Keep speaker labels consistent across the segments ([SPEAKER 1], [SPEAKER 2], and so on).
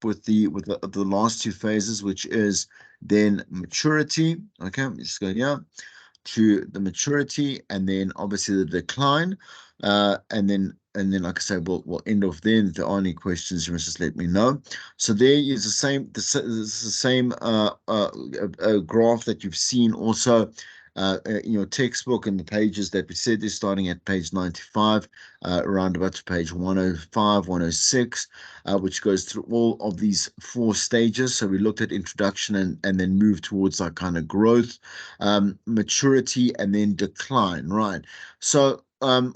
[SPEAKER 1] with the last two phases, which is then maturity. Okay, I'm just going here to the maturity, and then obviously the decline, and then like I say, we'll end off there. If there are any questions, you must just let me know. So there is the same, this is the same graph that you've seen also in your textbook, and the pages that we said they're starting at page 95, around about to page 105, 106, which goes through all of these 4 stages. So we looked at introduction and then move towards like kind of growth, maturity, and then decline, right? So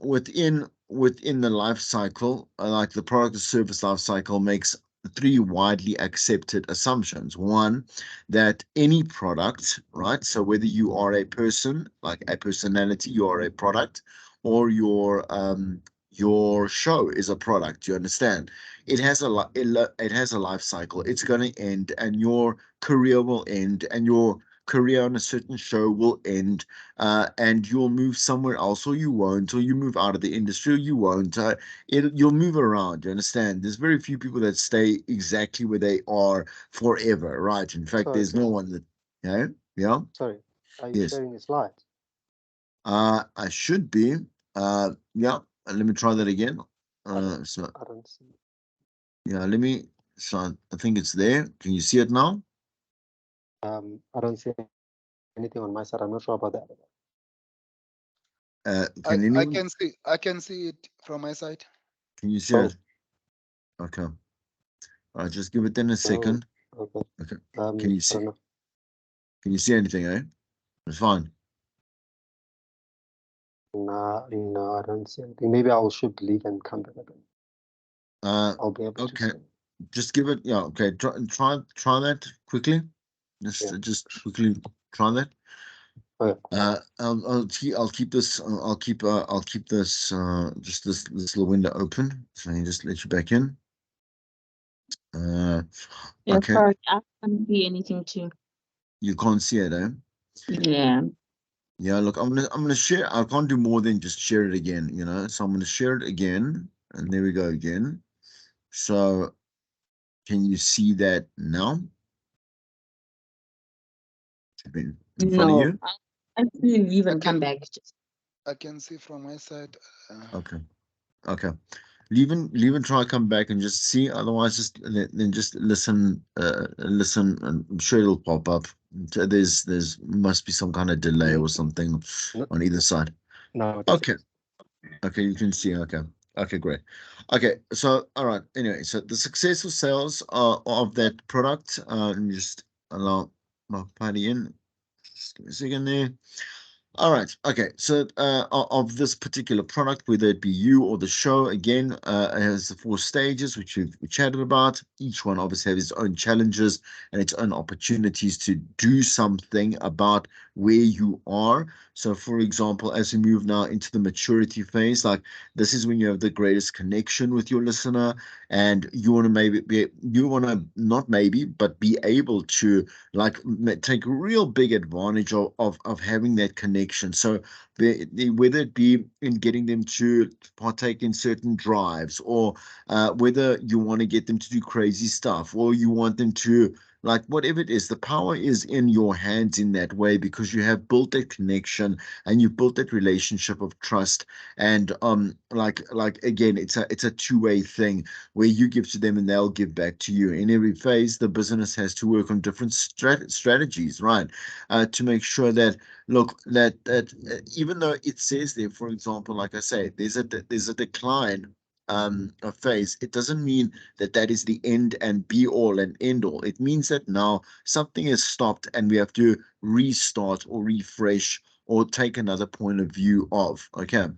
[SPEAKER 1] within the life cycle, like the product or service life cycle makes 3 widely accepted assumptions. One, that any product, right? So whether you are a person, like a personality, you are a product, or your show is a product. You understand? It has a life cycle. It's going to end, and your career will end, and your career on a certain show will end, and you'll move somewhere else, or you won't, or you move out of the industry, or you won't. You'll move around. You understand? There's very few people that stay exactly where they are forever, right? In fact,
[SPEAKER 2] Sorry,
[SPEAKER 1] there's no one that, yeah.
[SPEAKER 2] sorry. Are you
[SPEAKER 1] Yes.
[SPEAKER 2] sharing the slides?
[SPEAKER 1] I should be. Yeah. Let me try that again. So
[SPEAKER 2] I don't see.
[SPEAKER 1] yeah, let me. So I think it's there. Can you see it now?
[SPEAKER 2] I don't see anything on my side. I'm not sure about that.
[SPEAKER 1] Can anyone?
[SPEAKER 3] I can see it from my side.
[SPEAKER 1] Can you see
[SPEAKER 2] Oh,
[SPEAKER 1] it? Okay. All right, just give it then a
[SPEAKER 2] no.
[SPEAKER 1] second.
[SPEAKER 2] Okay.
[SPEAKER 1] Okay.
[SPEAKER 2] I
[SPEAKER 1] Can
[SPEAKER 2] don't know.
[SPEAKER 1] you see anything, eh? It's fine.
[SPEAKER 2] Nah, no, I don't see anything. Maybe I should leave and come back again. I'll be able to
[SPEAKER 1] Okay.
[SPEAKER 2] see.
[SPEAKER 1] Just give it, yeah, okay. Try that quickly.
[SPEAKER 2] Yeah.
[SPEAKER 1] Just quickly try that.
[SPEAKER 2] Okay.
[SPEAKER 1] I'll keep this just this little window open, so I just let you back in.
[SPEAKER 4] Yeah,
[SPEAKER 1] Okay,
[SPEAKER 4] sorry, I can't see anything too.
[SPEAKER 1] you can't see it, eh?
[SPEAKER 4] Yeah.
[SPEAKER 1] Yeah, look, I'm gonna share. I can't do more than just share it again, so I'm gonna share it again, and there we go again. So can you see that now? Should be in front of
[SPEAKER 4] No,
[SPEAKER 1] you.
[SPEAKER 4] I see leave
[SPEAKER 3] I
[SPEAKER 4] and
[SPEAKER 3] can
[SPEAKER 4] come back.
[SPEAKER 3] I can see from my side.
[SPEAKER 1] Okay. Okay. Leave and try come back and just see. Otherwise, then just listen, and I'm sure it'll pop up. So there's must be some kind of delay or something
[SPEAKER 2] No,
[SPEAKER 1] on either side.
[SPEAKER 2] no, it
[SPEAKER 1] Okay.
[SPEAKER 2] doesn't.
[SPEAKER 1] Okay, you can see. Okay. Okay, great. Okay, so all right. Anyway, so the successful sales of that product. Let me just allow my party in. Just give me a second there. All right. Okay. So of this particular product, whether it be you or the show, again, it has the 4 stages, which we chatted about. Each one obviously has its own challenges and its own opportunities to do something about where you are. So, for example, as we move now into the maturity phase, like this is when you have the greatest connection with your listener, and you want to not maybe, but be able to like take real big advantage of having that connection. So whether it be in getting them to partake in certain drives, or whether you want to get them to do crazy stuff, or you want them to, like, whatever it is, the power is in your hands in that way, because you have built that connection and you've built that relationship of trust. And like again, it's a two-way thing where you give to them and they'll give back to you. In every phase, the business has to work on different strategies, right? To make sure that, look, that even though it says there, for example, like I say, there's a decline a phase, it doesn't mean that is the end and be all and end all. It means that now something has stopped and we have to restart or refresh or take another point of view of. Okay,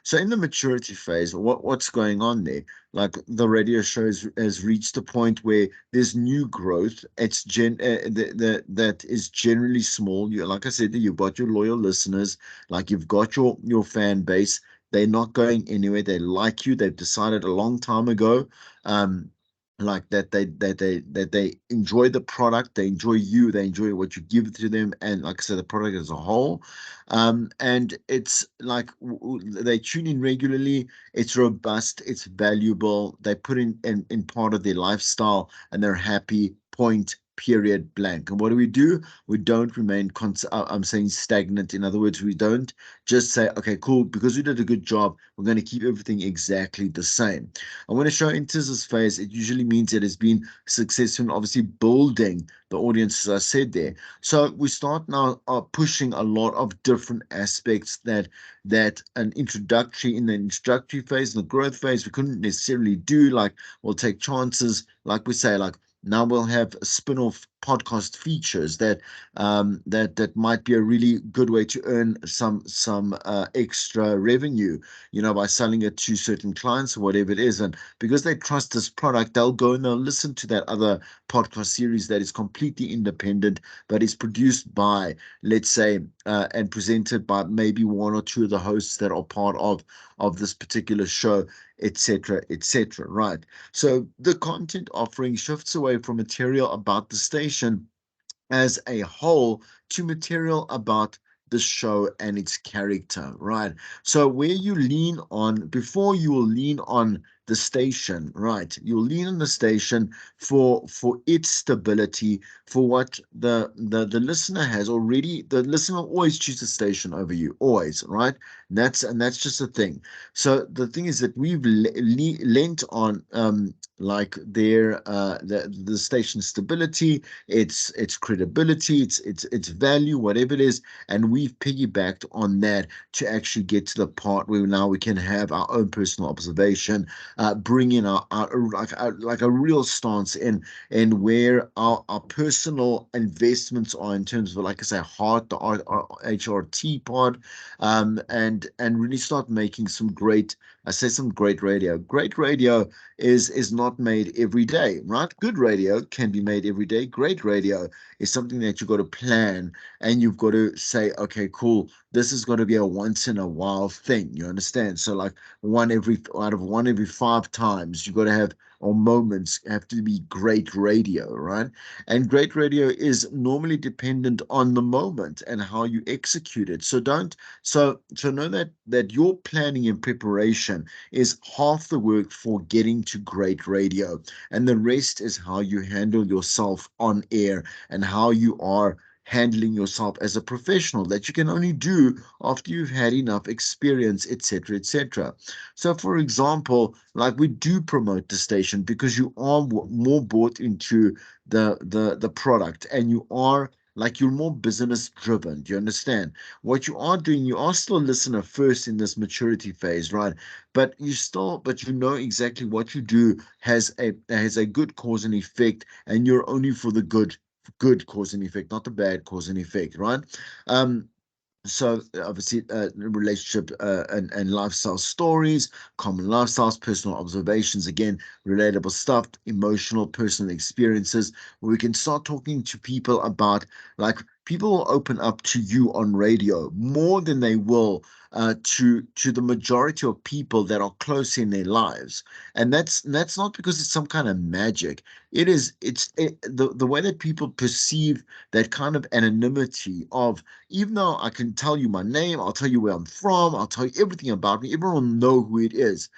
[SPEAKER 1] so in the maturity phase, what's going on there? Like the radio show has reached a point where there's new growth. It's that is generally small. You, like I said, you've got your loyal listeners, like you've got your fan base. They're not going anywhere. They like you. They've decided a long time ago. like that they enjoy the product, they enjoy you, they enjoy what you give to them, and like I said, the product as a whole. And it's like they tune in regularly, it's robust, it's valuable, they put in part of their lifestyle, and they're happy, point, period, blank. And what do? We don't remain I'm saying stagnant. In other words, we don't just say, okay, cool, because we did a good job, we're going to keep everything exactly the same. And when a show enters this phase, it usually means it has been successful in obviously building the audience, as I said there. So we start now pushing a lot of different aspects that an introductory in the introductory phase, the growth phase, we couldn't necessarily do. Like we'll take chances, like we say, like now we'll have spin-off podcast features that might be a really good way to earn some extra revenue, by selling it to certain clients or whatever it is. And because they trust this product, they'll go and they'll listen to that other podcast series that is completely independent, but is produced by, let's say, and presented by maybe one or two of the hosts that are part of this particular show, etc., etc. Right. So the content offering shifts away from material about the station as a whole to material about the show and its character, right? So where you lean on, before you will lean on the station, right? You'll lean on the station for its stability, for what the listener has already. The listener will always choose the station over you, always, right? And that's just a thing. So the thing is that we've lent on like the station stability, its credibility, its value, whatever it is, and we've piggybacked on that to actually get to the part where now we can have our own personal observation, bring in like a real stance in where our personal investments are in terms of, like I say, heart, the HRT part, and really start making some great, I say, some great radio. Great radio is not made every day, right? Good radio can be made every day. Great radio is something that you've got to plan, and you've got to say, okay, cool, this is going to be a once in a while thing. You understand? So like one every 5 times, you've got to have, or moments have to be great radio, right? And great radio is normally dependent on the moment and how you execute it. So don't so know that your planning and preparation is half the work for getting to great radio, and the rest is how you handle yourself on air and how you are handling yourself as a professional, that you can only do after you've had enough experience, etc., etc. So for example, like we do promote the station because you are more bought into the product, and you are like, you're more business driven. Do you understand? What you are doing, you are still a listener first in this maturity phase, right? But you know exactly what you do has a good cause and effect, and you're only for the good cause and effect, not the bad cause and effect, right? So obviously, relationship and lifestyle stories, common lifestyles, personal observations, again, relatable stuff, emotional, personal experiences, where we can start talking to people about, like, people will open up to you on radio more than they will to the majority of people that are close in their lives. And that's not because it's some kind of magic. The way that people perceive that kind of anonymity of, even though I can tell you my name, I'll tell you where I'm from, I'll tell you everything about me, everyone will know who it is.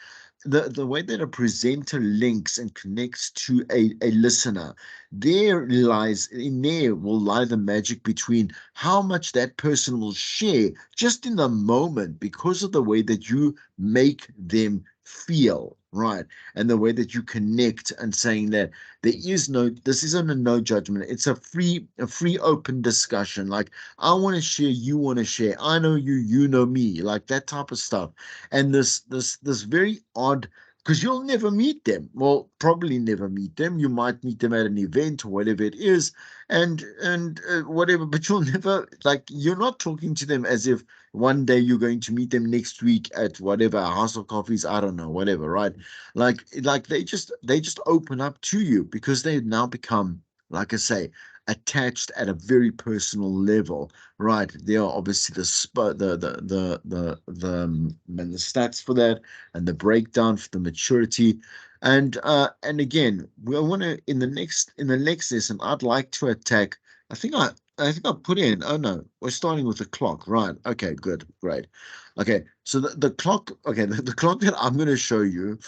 [SPEAKER 1] The way that a presenter links and connects to a listener, there will lie the magic between how much that person will share just in the moment, because of the way that you make them feel, right? And the way that you connect, and saying that this isn't a no judgment, it's a free open discussion. Like, I want to share, you want to share, I know you, you know me, like that type of stuff. And this very odd, because you'll never meet them. Well, probably never meet them. You might meet them at an event or whatever it is, and whatever. But you'll never, like, you're not talking to them as if one day you're going to meet them next week at whatever House of Coffees. I don't know, whatever, right? Like they just open up to you because they've now become, like I say, attached at a very personal level, right? There are obviously the stats for that, and the breakdown for the maturity. And again, we want to in the next lesson, I'd like to attack. I think I put in. Oh no, we're starting with the clock, right? Okay, good, great. Okay, so the clock. Okay, the clock that I'm going to show you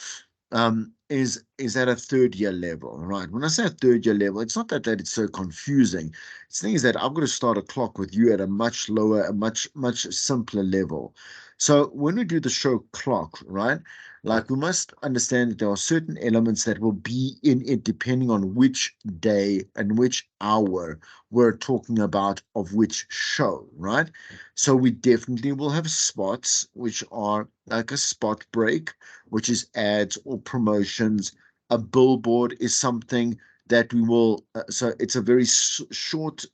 [SPEAKER 1] is at a third year level, right? When I say a third year level, it's not that it's so confusing. It's the thing is that I've got to start a clock with you at a much lower, a much simpler level. So when we do the show clock, right? Like we must understand that there are certain elements that will be in it depending on which day and which hour we're talking about of which show, right? So we definitely will have spots, which are like a spot break, which is ads or promotions. A billboard is something that we will, so it's a very short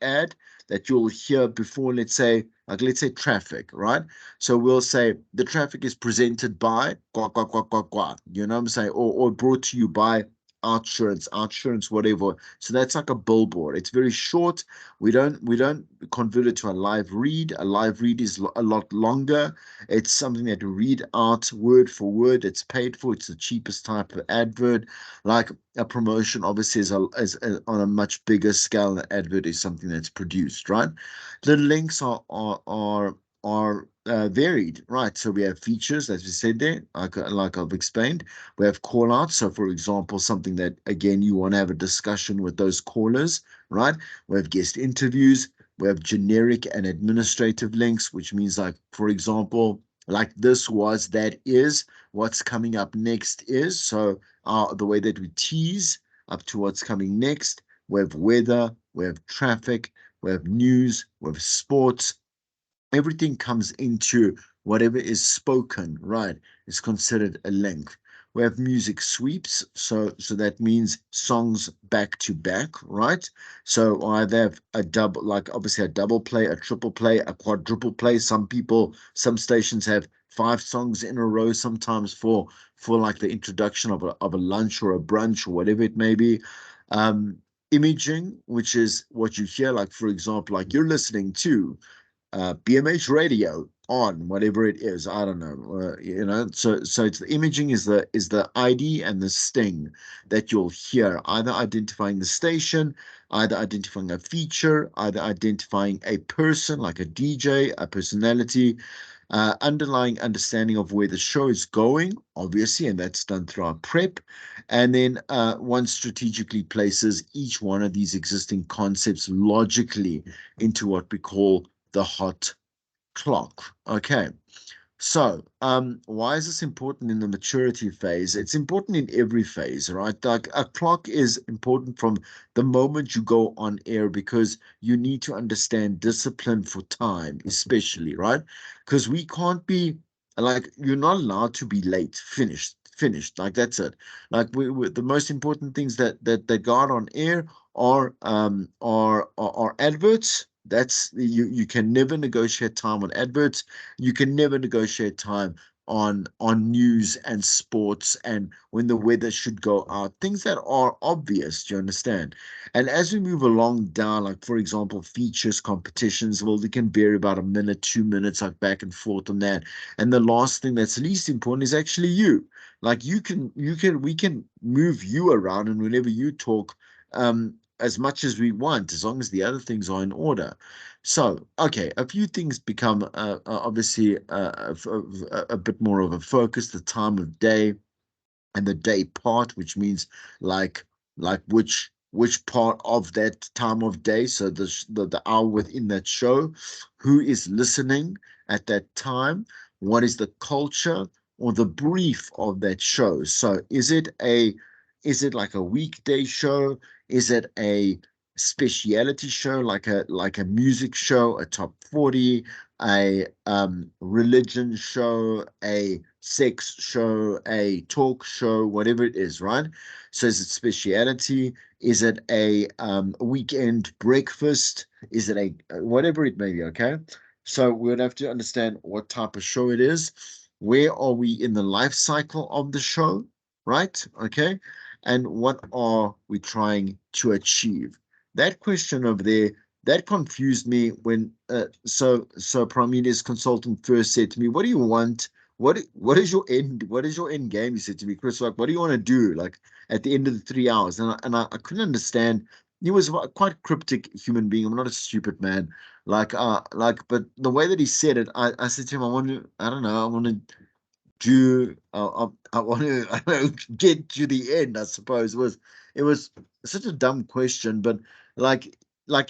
[SPEAKER 1] ad that you'll hear before, let's say traffic, right? So we'll say the traffic is presented by, you know what I'm saying, or brought to you by outsurance, whatever. So that's like a billboard. It's very short. We don't convert it to a live read. A live read is a lot longer. It's something that you read out word for word. It's paid for. It's the cheapest type of advert. Like a promotion, obviously, is on a much bigger scale. An advert is something that's produced, right? The links are varied, right? So we have features, as we said there, like I've explained. We have call outs. So, for example, something that, again, you want to have a discussion with those callers, right? We have guest interviews. We have generic and administrative links, which means, like, for example, like this was, that is, what's coming up next is. So the way that we tease up to what's coming next. We have weather, we have traffic, we have news, we have sports. Everything comes into whatever is spoken, right? It's considered a link. We have music sweeps, so that means songs back to back, right? So either have a double, like obviously a double play, a triple play, a quadruple play. Some stations have 5 songs in a row, sometimes for like the introduction of a lunch or a brunch or whatever it may be. Imaging, which is what you hear, like for example, like you're listening to BMH radio on whatever it is. I don't know, So it's the imaging is the ID and the sting that you'll hear, either identifying the station, either identifying a feature, either identifying a person like a DJ, a personality, underlying understanding of where the show is going, obviously, and that's done through our prep. And then one strategically places each one of these existing concepts logically into what we call the hot clock. Okay. So, why is this important in the maturity phase? It's important in every phase, right? Like a clock is important from the moment you go on air because you need to understand discipline for time, especially, right? Because we can't be like, you're not allowed to be late, finished. Like that's it. Like we the most important things that got on air are adverts. That's you can never negotiate time on adverts. You can never negotiate time on news and sports and when the weather should go out, things that are obvious. Do you understand? And as we move along down, like for example, features, competitions, well, they can vary about a minute, 2 minutes, like back and forth on that. And the last thing that's least important is actually you. Like we can move you around, and whenever you talk, as much as we want, as long as the other things are in order. So, okay, a few things become obviously a bit more of a focus, the time of day and the day part, which means like which part of that time of day, so the hour within that show, who is listening at that time, what is the culture or the brief of that show. So is it like a weekday show? Is it a speciality show, like a music show, a top 40, a religion show, a sex show, a talk show, whatever it is, right? So is it speciality? Is it a weekend breakfast? Is it a whatever it may be? Okay, so we would have to understand what type of show it is. Where are we in the life cycle of the show, right? Okay, and what are we trying to achieve? that question over there, that confused me when so Pramina's consultant first said to me, what do you want? What is your end game? He said to me, Chris, like, what do you want to do? Like at the end of the 3 hours? And I couldn't understand. He was quite cryptic human being. I'm not a stupid man. But the way that he said it, I said to him, I don't know, I want to I want to I don't know, get to the end, I suppose. It was such a dumb question, but like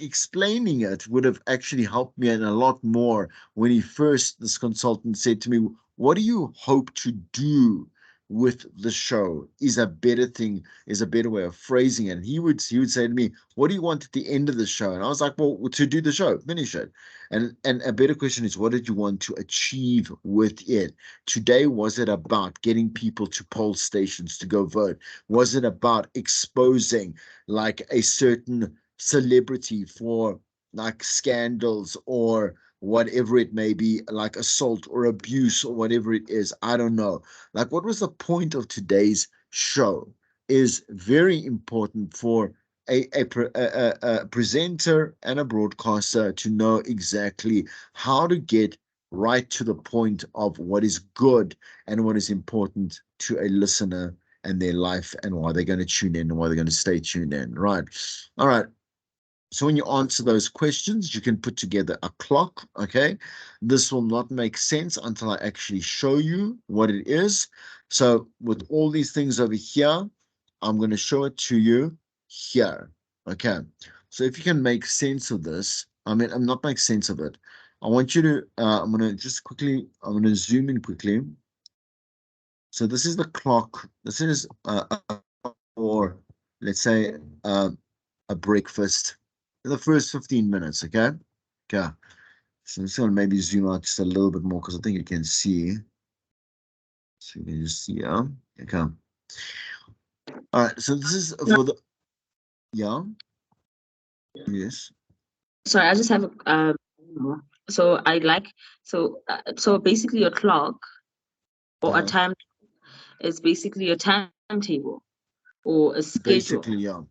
[SPEAKER 1] explaining it would have actually helped me, and a lot more, when this consultant said to me, what do you hope to do with the show, is a better way of phrasing it. And he would say to me, what do you want at the end of the show? And I was like, well, to do the show, finish it. And a better question is, what did you want to achieve with it? Today, was it about getting people to poll stations to go vote? Was it about exposing like a certain celebrity for like scandals or whatever it may be, like assault or abuse or whatever it is? I don't know. Like, what was the point of today's show is very important for a presenter and a broadcaster to know exactly how to get right to the point of what is good and what is important to a listener and their life, and why they're going to tune in and why they're going to stay tuned in. Right. All right. So when you answer those questions, you can put together a clock, okay? This will not make sense until I actually show you what it is. So with all these things over here, I'm going to show it to you here, okay? So if you can make sense of this, I'm not make sense of it. I want you to, I'm going to zoom in quickly. So this is the clock. This is, or let's say, a breakfast in the first 15 minutes, okay? Okay. So I'm just going to maybe zoom out just a little bit more because I think you can see. So you can just see, yeah. Okay. All right. So this is for the, yeah. Yes.
[SPEAKER 4] Sorry, I just have a so I like so basically a clock or a time is basically a timetable or a schedule.
[SPEAKER 1] Basically, yeah.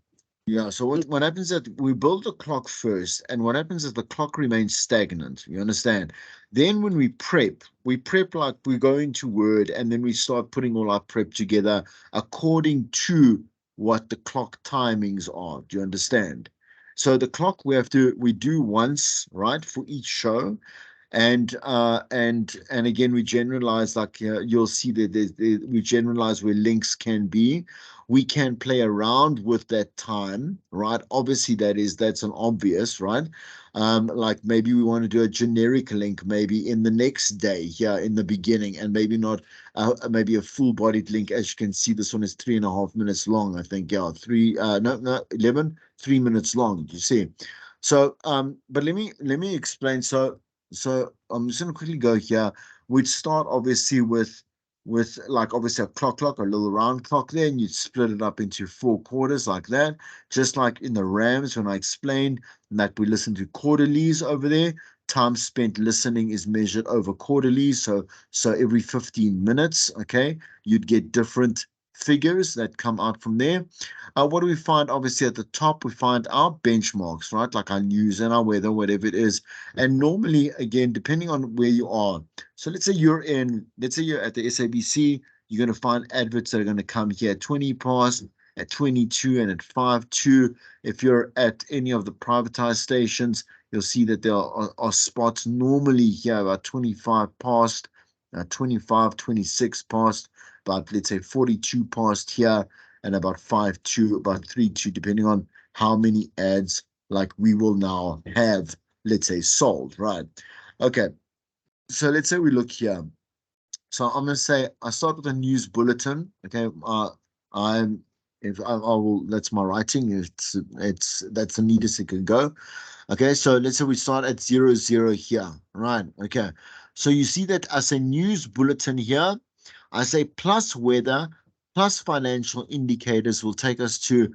[SPEAKER 1] Yeah, so what happens is that we build the clock first, and what happens is the clock remains stagnant. You understand? Then when we prep like we go into Word, and then we start putting all our prep together according to what the clock timings are. Do you understand? So the clock we do once, right, for each show. And again, we generalize, like you'll see that we generalize where links can be. We can play around with that time, right? Obviously, that's an obvious, right? Like maybe we want to do a generic link maybe in the next day here in the beginning, and maybe not maybe a full-bodied link. As you can see, this one is 3.5 minutes long, I think. Yeah, 3 minutes long. You see. So but let me explain. So I'm just going to quickly go here. We'd start obviously with like obviously a clock, a little round clock there, and you'd split it up into 4 quarters like that. Just like in the Rams, when I explained that we listen to quarterlies over there, time spent listening is measured over quarterlies. So every 15 minutes, okay, you'd get different figures that come out from there. What do we find? Obviously, at the top, we find our benchmarks, right? Like our news and our weather, whatever it is. And normally, again, depending on where you are. So let's say you're at the SABC, you're going to find adverts that are going to come here at 20 past, at 22, and at 5:02. If you're at any of the privatized stations, you'll see that there are spots normally here about 25 past, 25, 26 past, about let's say 42 past here, and about 5:02, about 3:02, depending on how many ads like we will now have, let's say, sold, right? Okay, so let's say we look here. So I'm going to say I start with a news bulletin. Okay, I will, that's my writing. That's the neatest it can go. Okay, so let's say we start at 00 here, right? Okay, so you see that as a news bulletin here, I say plus weather plus financial indicators will take us to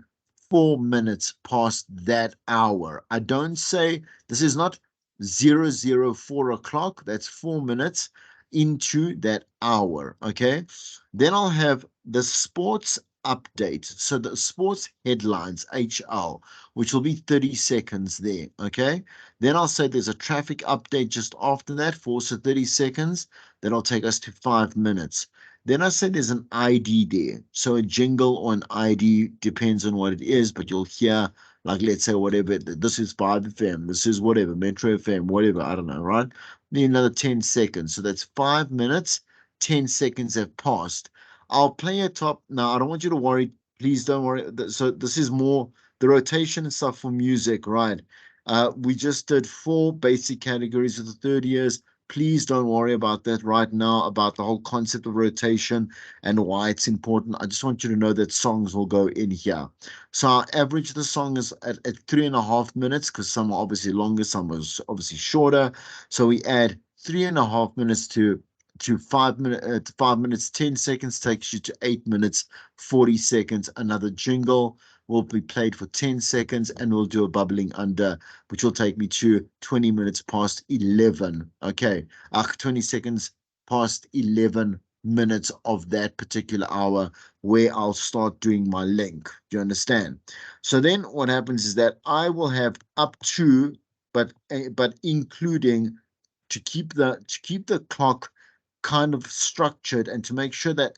[SPEAKER 1] 4 minutes past that hour. I don't say this is not 004 o'clock. That's 4 minutes into that hour. Okay, then I'll have the sports update. So the sports headlines, HL, which will be 30 seconds there, okay? Then I'll say there's a traffic update just after that for also 30 seconds. That'll take us to 5 minutes. Then I say there's an ID there. So a jingle or an ID depends on what it is, but you'll hear, like, let's say whatever, this is 5FM, this is whatever, Metro FM, whatever, I don't know, right? Then another 10 seconds. So that's 5 minutes, 10 seconds have passed. I'll play a top. Now, I don't want you to worry. Please don't worry. So this is more the rotation and stuff for music, right? We just did 4 basic categories for the third years. Please don't worry about that right now, about the whole concept of rotation and why it's important. I just want you to know that songs will go in here. So our average of the song is at 3.5 minutes, because some are obviously longer, some are obviously shorter. So we add 3.5 minutes to 5 minutes, 5 minutes, 10 seconds takes you to 8 minutes, 40 seconds. Another jingle will be played for 10 seconds, and we'll do a bubbling under, which will take me to 20 minutes past 11. Okay, 20 seconds past 11 minutes of that particular hour, where I'll start doing my link. Do you understand? So then what happens is that I will have up to, but including, to keep the clock kind of structured, and to make sure that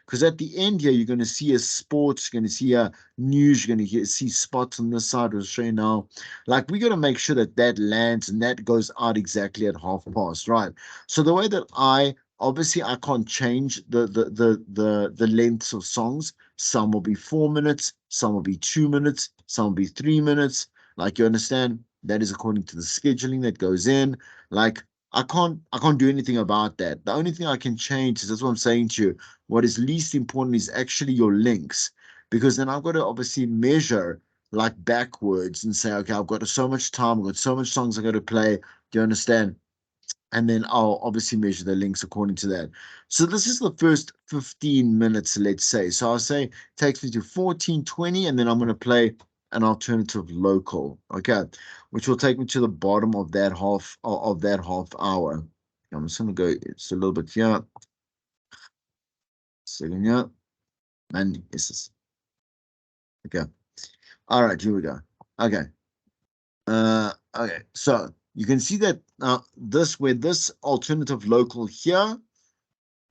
[SPEAKER 1] because at the end here, you're going to see a sports, you're going to see a news, you're going to see spots on this side. We'll show you now. Like, we got to make sure that that lands and that goes out exactly at past, right? So the way that obviously I can't change the lengths of songs. Some will be 4 minutes, some will be 2 minutes, some will be 3 minutes. Like, you understand? That is according to the scheduling that goes in. Like, I can't do anything about that. The only thing I can change is, that's what I'm saying to you. What is least important is actually your links, because then I've got to obviously measure like backwards and say, okay, I've got so much time, I've got so much songs I got to play. Do you understand? And then I'll obviously measure the links according to that. So this is the first 15 minutes, let's say. So I'll say it takes me to 14:20, and then I'm going to play an alternative local, okay, which will take me to the bottom of that half hour. I'm just going to go, it's a little bit here. Second here. And this. Okay. All right, here we go. Okay. Okay, so you can see that where this alternative local here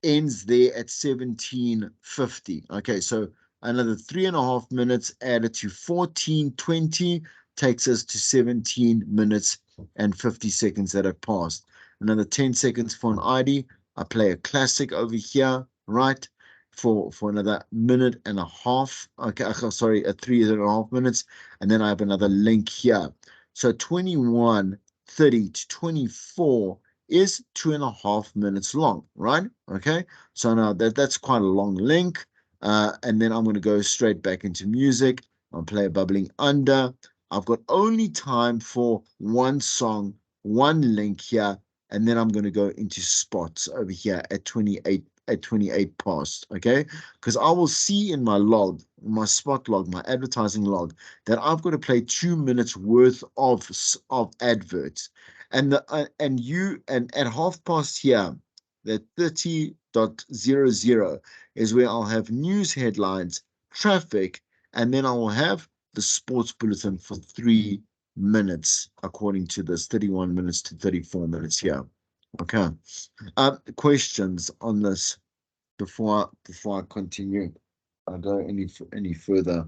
[SPEAKER 1] ends there at 17:50. Okay, so another 3.5 minutes added to 14:20 takes us to 17 minutes and 50 seconds that have passed. Another 10 seconds for an ID. I play a classic over here, right? For another minute and a half. Okay, sorry, 3.5 minutes, and then I have another link here. So 21:30 to 24 is 2.5 minutes long, right? Okay, so now that's quite a long link. And then I'm going to go straight back into music. I'll play a bubbling under. I've got only time for one song, one link here, and then I'm going to go into spots over here at 28 past, okay? Because I will see in my log, my spot log, my advertising log, that I've got to play 2 minutes worth of adverts. And and at 30:00 here, that 30:00 is where I'll have news headlines, traffic, and then I will have the sports bulletin for 3 minutes, according to this 31 minutes to 34 minutes here. Okay. Questions on this before I continue? I go any further,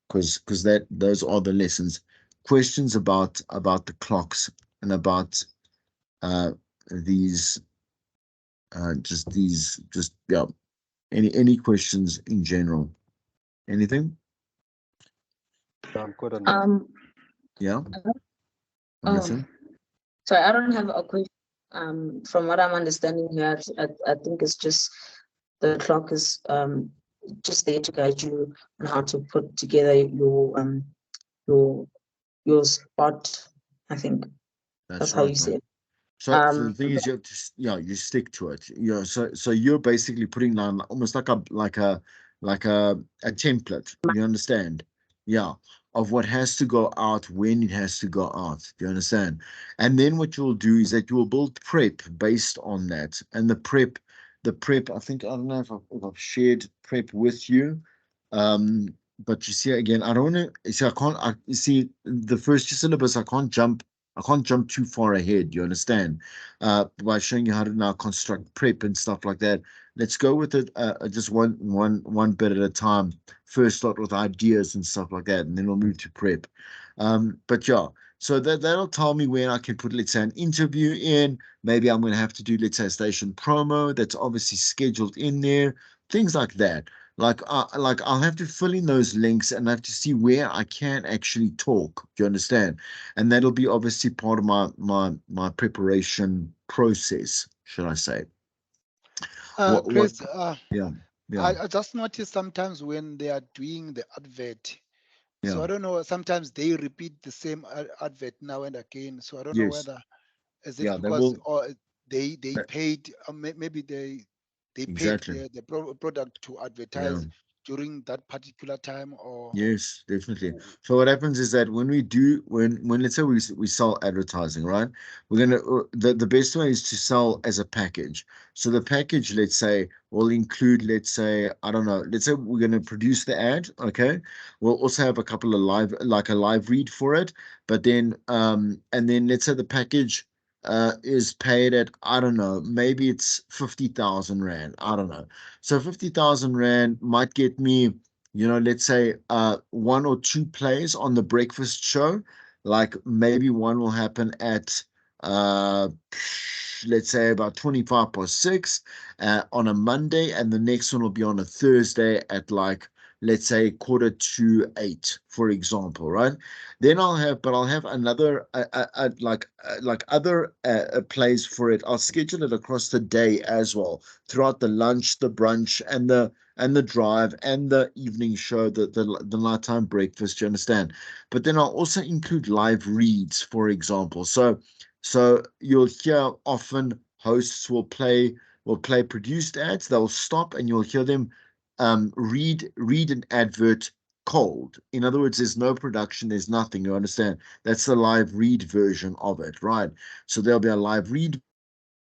[SPEAKER 1] because those are the lessons. Questions about the clocks and about these yeah. Any questions in general? Anything?
[SPEAKER 2] I'm good on that.
[SPEAKER 1] Yeah.
[SPEAKER 4] Oh, sorry, I don't have a question. From what I'm understanding here, I think it's just the clock is just there to guide you on how to put together your spot. I think that's how
[SPEAKER 1] right,
[SPEAKER 4] you say it.
[SPEAKER 1] So the thing is, you have to, you stick to it. So you're basically putting down almost like a template. You understand? Yeah, of what has to go out when it has to go out. Do you understand? And then what you'll do is that you will build prep based on that, and the prep the prep. I think I don't know if I've shared prep with you. But you see again, I don't want to see I can't you see the first syllabus, I can't jump too far ahead, you understand? By showing you how to now construct prep and stuff like that. Let's go with it just one bit at a time. First start with ideas and stuff like that, and then we'll move to prep. But yeah, so that'll tell me when I can put, let's say, an interview in. Maybe I'm going to have to do, let's say, a station promo that's obviously scheduled in there, things like that. Like I'll have to fill in those links and I have to see where I can actually talk. Do you understand? And that'll be obviously part of my preparation process, should I say? What?
[SPEAKER 3] Chris,
[SPEAKER 1] Yeah, yeah,
[SPEAKER 3] I just noticed sometimes when they are doing the advert,
[SPEAKER 1] yeah.
[SPEAKER 3] so I don't know, sometimes they repeat the same advert now and again. So I don't know
[SPEAKER 1] Yes,
[SPEAKER 3] whether is it
[SPEAKER 1] yeah. They
[SPEAKER 3] because
[SPEAKER 1] will.
[SPEAKER 3] or they
[SPEAKER 1] That,
[SPEAKER 3] paid maybe they paid
[SPEAKER 1] exactly.
[SPEAKER 3] the product to
[SPEAKER 1] Yeah.
[SPEAKER 3] advertise during that particular time or
[SPEAKER 1] Yes, definitely. So what happens is that when we do, when let's say we sell advertising, right? We're gonna the best way is to sell as a package. So the package, let's say, will include, let's say, I don't know, let's say we're gonna produce the ad, okay? We'll also have a couple of a live read for it, but then and then let's say the package is paid at, I don't know, maybe it's 50,000 rand. I don't know. So 50,000 rand might get me, let's say one or two plays on the breakfast show. Like maybe one will happen at uh let's say about 25 past 6 on a Monday, and the next one will be on a Thursday at, like, let's say 7:45, for example, right? Then I'll have another like other plays for it. I'll schedule it across the day as well, throughout the lunch, the brunch, and the drive and the evening show, the nighttime breakfast, you understand? But then I'll also include live reads, for example. So you'll hear often hosts will play produced ads. They'll stop and you'll hear them read an advert cold. In other words, there's no production, there's nothing, you understand? That's the live read version of it, right? So there'll be a live read,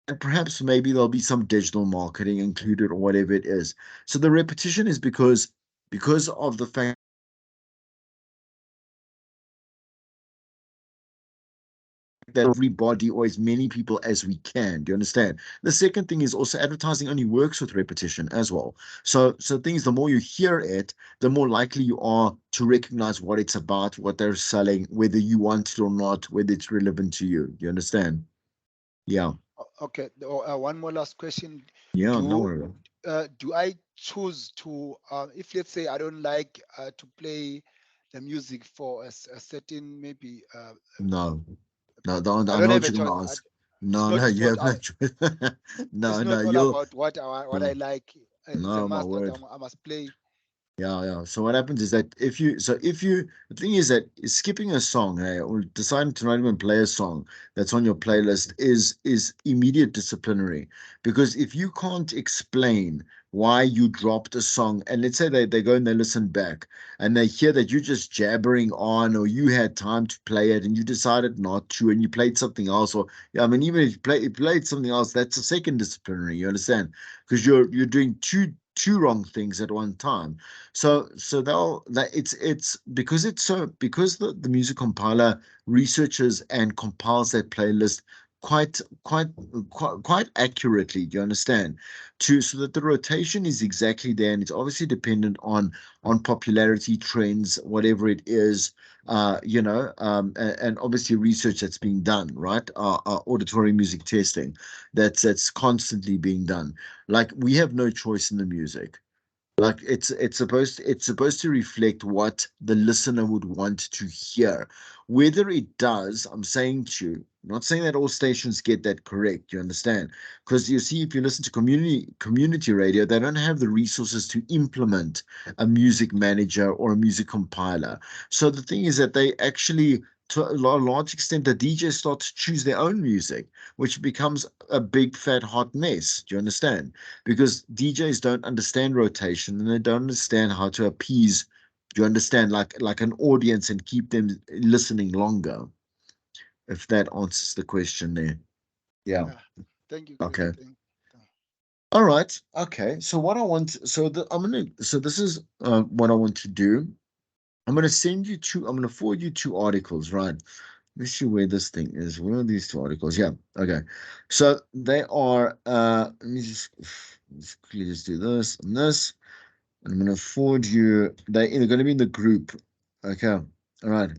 [SPEAKER 1] and perhaps maybe there'll be some digital marketing included or whatever it is. So the repetition is because of the fact that everybody, or as many people as we can. Do you understand? The second thing is also advertising only works with repetition as well. So things, the more you hear it, the more likely you are to recognize what it's about, what they're selling, whether you want it or not, whether it's relevant to you. Do you understand? Yeah.
[SPEAKER 3] okay. One more last question.
[SPEAKER 1] Yeah, no
[SPEAKER 3] Do
[SPEAKER 1] worry.
[SPEAKER 3] do I choose to if let's say I don't like to play the music for a certain maybe
[SPEAKER 1] No. No, don't,
[SPEAKER 3] I
[SPEAKER 1] I
[SPEAKER 3] don't
[SPEAKER 1] know
[SPEAKER 3] have
[SPEAKER 1] what
[SPEAKER 3] a
[SPEAKER 1] you're
[SPEAKER 3] choice.
[SPEAKER 1] gonna ask. No, no,
[SPEAKER 3] It's
[SPEAKER 1] you
[SPEAKER 3] not
[SPEAKER 1] have no choice.
[SPEAKER 3] it's
[SPEAKER 1] No,
[SPEAKER 3] not
[SPEAKER 1] no,
[SPEAKER 3] all
[SPEAKER 1] you'll
[SPEAKER 3] about what I
[SPEAKER 1] no,
[SPEAKER 3] like. It's a
[SPEAKER 1] no, my
[SPEAKER 3] must that
[SPEAKER 1] word.
[SPEAKER 3] I must play.
[SPEAKER 1] Yeah, yeah. So what happens is that the thing is that skipping a song, or deciding to not even play a song that's on your playlist is immediate disciplinary. Because if you can't explain why you dropped a song, and let's say they go and they listen back and they hear that you're just jabbering on, or you had time to play it and you decided not to, and you played something else, or yeah, I mean, even if you played something else, that's a second disciplinary, you understand? Because you're doing two wrong things at one time. So it's because the music compiler researches and compiles that playlist quite accurately. Do you understand? So that the rotation is exactly there, and it's obviously dependent on popularity trends, whatever it is. And obviously research that's being done, right? Auditory music testing, that's constantly being done. Like, we have no choice in the music. Like, it's supposed to reflect what the listener would want to hear. Whether it does, I'm saying to you, not saying that all stations get that correct, you understand? Because you see, if you listen to community radio, they don't have the resources to implement a music manager or a music compiler. So the thing is that they actually, to a large extent, the DJs start to choose their own music, which becomes a big fat hot mess. Do you understand? Because DJs don't understand rotation and they don't understand how to appease, do you understand, like an audience, and keep them listening longer, if that answers the question there. Yeah.
[SPEAKER 3] Yeah. Thank you, Chris.
[SPEAKER 1] Okay.
[SPEAKER 3] Thank.
[SPEAKER 1] All right. Okay. So what I want, so this is what I want to do. I'm gonna send you two. I'm gonna forward you two articles, right? Let's see where this thing is. Where are these two articles? Yeah. Okay. So they are. Let me just quickly just do this and this. I'm gonna forward you. They're gonna be in the group. Okay. All right.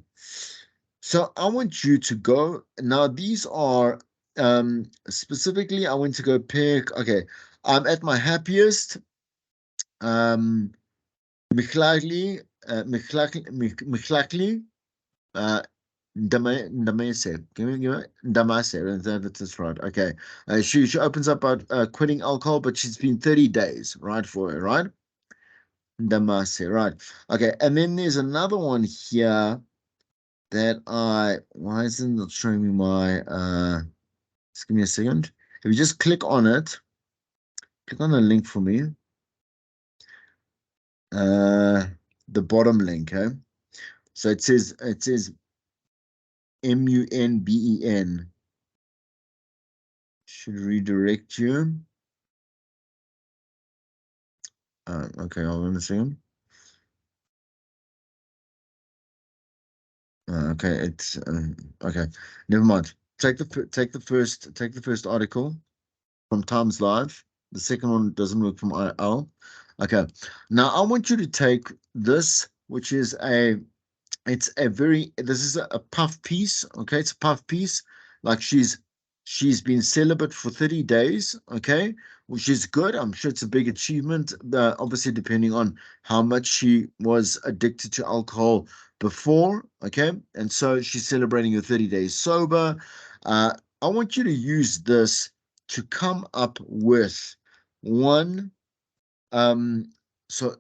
[SPEAKER 1] So I want you to go now. These are specifically. I want to go pick. Okay. I'm at my happiest. Um, Mclagly, Mclagly, Ndamase. Give me Ndamase. That's right. Okay. She opens up about quitting alcohol, but she's been 30 days, right, for her, right? Ndamase, right. Okay. And then there's another one here that why isn't it showing me my just give me a second. If you just click on it, click on the link for me. The bottom link, okay? So it says MUNBEN should redirect you. Okay, hold on a second. Okay, it's okay. Never mind. Take the first article from Times Live. The second one doesn't work from IL. Okay. Now I want you to take this, which is this is a puff piece. Okay, it's a puff piece. Like she's been celibate for 30 days. Okay, which is good. I'm sure it's a big achievement. Obviously, depending on how much she was addicted to alcohol before. Okay, and so she's celebrating her 30 days sober. I want you to use this to come up with one um so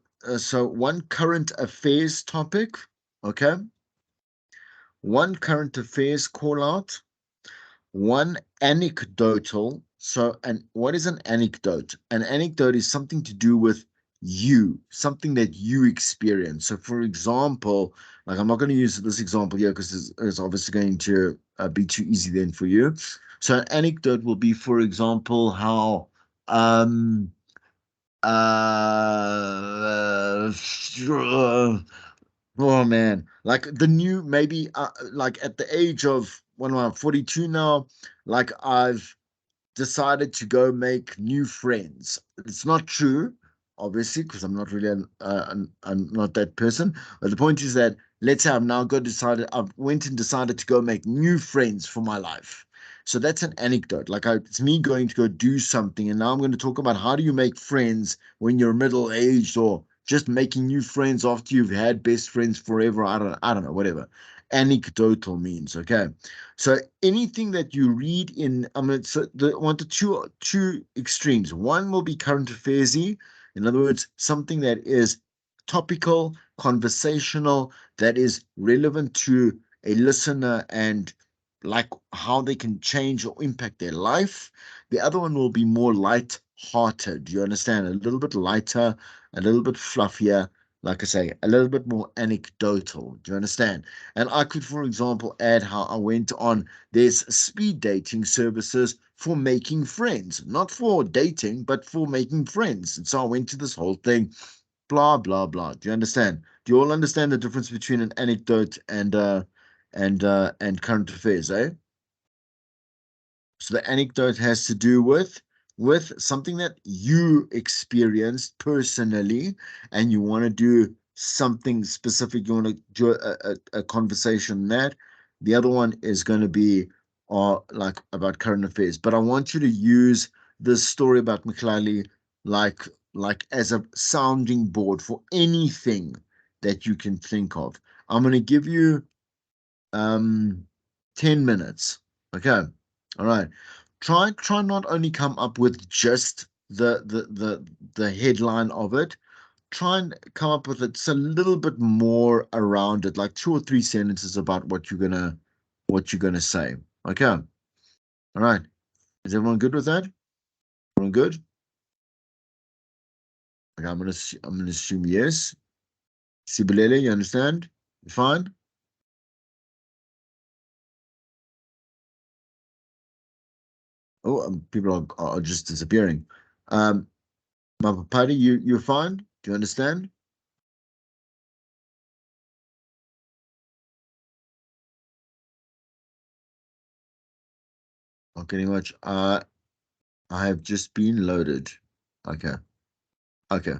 [SPEAKER 1] one current affairs topic, okay? One current affairs call out, one anecdotal. So, and what is an anecdote? An anecdote is something to do with you, something that you experience. So, for example, like I'm not going to use this example here because it's obviously going to be too easy then for you. So, an anecdote will be, for example, how uh, oh man, like the new maybe like at the age of when I'm 42 now, like I've decided to go make new friends. It's not true, obviously, because I'm not really I'm not that person. But the point is that let's say I went and decided to go make new friends for my life. So that's an anecdote. It's me going to go do something, and now I'm going to talk about how do you make friends when you're middle aged, or just making new friends after you've had best friends forever. I don't know, whatever. Anecdotal means, okay. So anything that you read in, I mean, so the one to two extremes. One will be current affairsy, in other words, something that is topical, conversational, that is relevant to a listener and like how they can change or impact their life. The other one will be more light-hearted. You understand? A little bit lighter, a little bit fluffier. Like I say, a little bit more anecdotal. Do you understand? And I could, for example, add how I went on, there's speed dating services for making friends, not for dating, but for making friends. And so I went to this whole thing, blah, blah, blah. Do you understand? Do you all understand the difference between an anecdote and current affairs, eh? So the anecdote has to do with something that you experienced personally, and you want to do something specific. You want to do a conversation on that. The other one is going to be like about current affairs. But I want you to use this story about McClelly like as a sounding board for anything that you can think of. I'm going to give you 10 minutes. Okay. All right. Try not only come up with just the headline of it. Try and come up with it's a little bit more around it, like 2 or 3 sentences about what you're gonna say. Okay. All right. Is everyone good with that? Everyone good? Okay, I'm gonna assume yes. Sibelele, you understand? You fine? Oh, people are just disappearing. Mapapadi, you're fine? Do you understand? Okay, much. I have just been loaded. Okay. Okay.